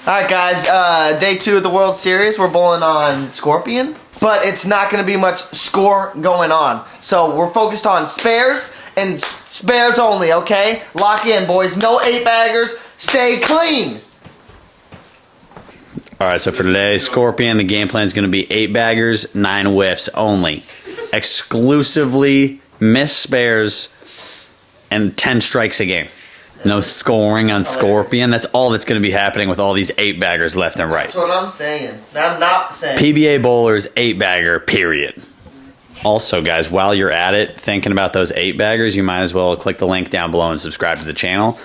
Alright guys, day 2 of the World Series. We're bowling on Scorpion, but it's not going to be much score going on. So we're focused on spares and spares only, okay? Lock in, boys. No 8-baggers. Stay clean. Alright, so for today, Scorpion, the game plan is going to be 8-baggers, 9 whiffs only. Exclusively miss spares and 10 strikes a game. No scoring on Scorpion. That's all that's going to be happening with all these 8-baggers left and right. That's what I'm saying. I'm not saying. PBA bowlers, 8-bagger, period. Also, guys, while you're at it, thinking about those 8-baggers, you might as well click the link down below and subscribe to the channel.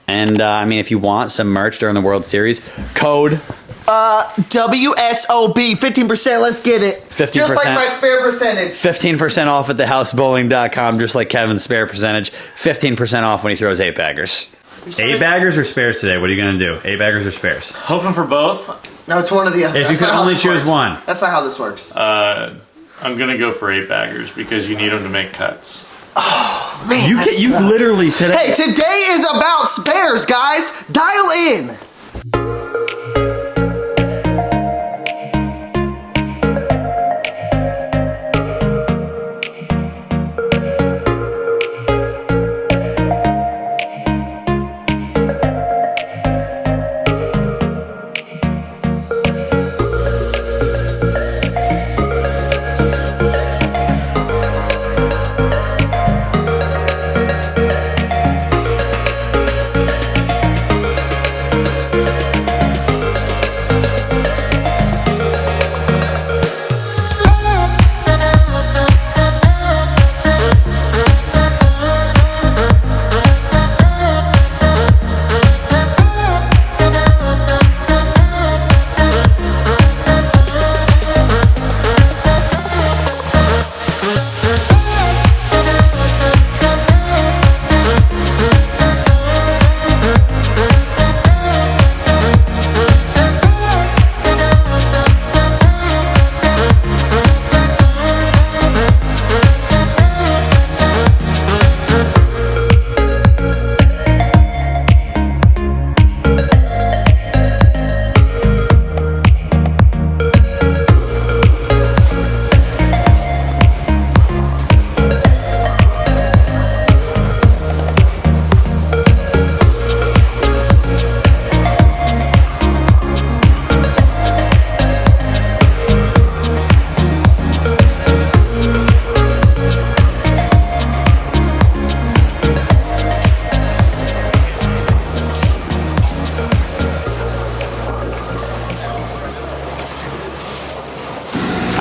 And, I mean, if you want some merch during the World Series, code... WSOB, 15%, let's get it. 15%. Just like my spare percentage. 15% off at thehousebowling.com, just like Kevin's spare percentage. 15% off when he throws 8-baggers. 8-baggers or spares today? What are you going to do? 8-baggers or spares? Hoping for both. No, it's one of the other. If you could only choose one. That's not how this works. I'm going to go for 8-baggers because you need them to make cuts. Oh, man, You literally today... Hey, today is about spares, guys. Dial in.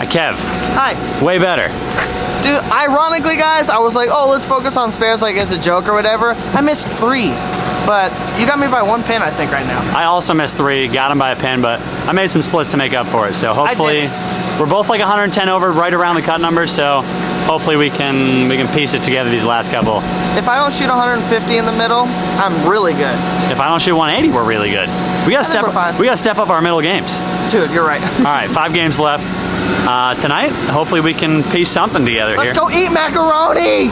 Kev. Hi. Way better. Dude, ironically, guys, I was like, oh, let's focus on spares like as a joke or whatever. I missed 3, but you got me by 1 pin, I think, right now. I also missed 3, got him by a pin, but I made some splits to make up for it. So hopefully, we're both like 110 over, right around the cut numbers. So hopefully we can piece it together these last couple. If I don't shoot 150 in the middle, I'm really good. If I don't shoot 180, we're really good. We gotta step up our middle games. Dude, you're right. All right, 5 games left. Tonight, hopefully we can piece something together here. Let's go eat macaroni!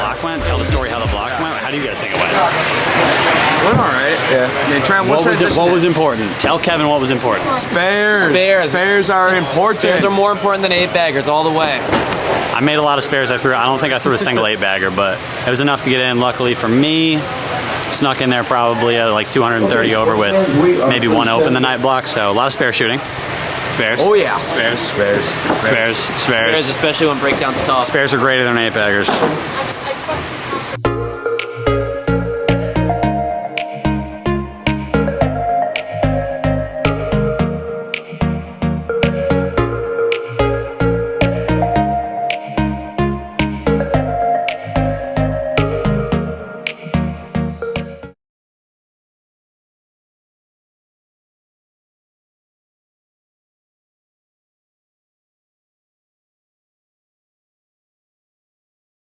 block went. Tell the story how the block went. How do you guys think it went? Went all right. Yeah. I mean, Trent, What was important? Tell Kevin what was important. Spares. Spares are important. Spares are more important than 8-baggers all the way. I made a lot of spares. I don't think I threw a single 8-bagger, but it was enough to get in. Luckily for me, snuck in there probably at like 230 over with maybe one open the night block. So a lot of spare shooting. Spares. Oh yeah. Spares, especially when breakdown's tough. Spares are greater than 8-baggers.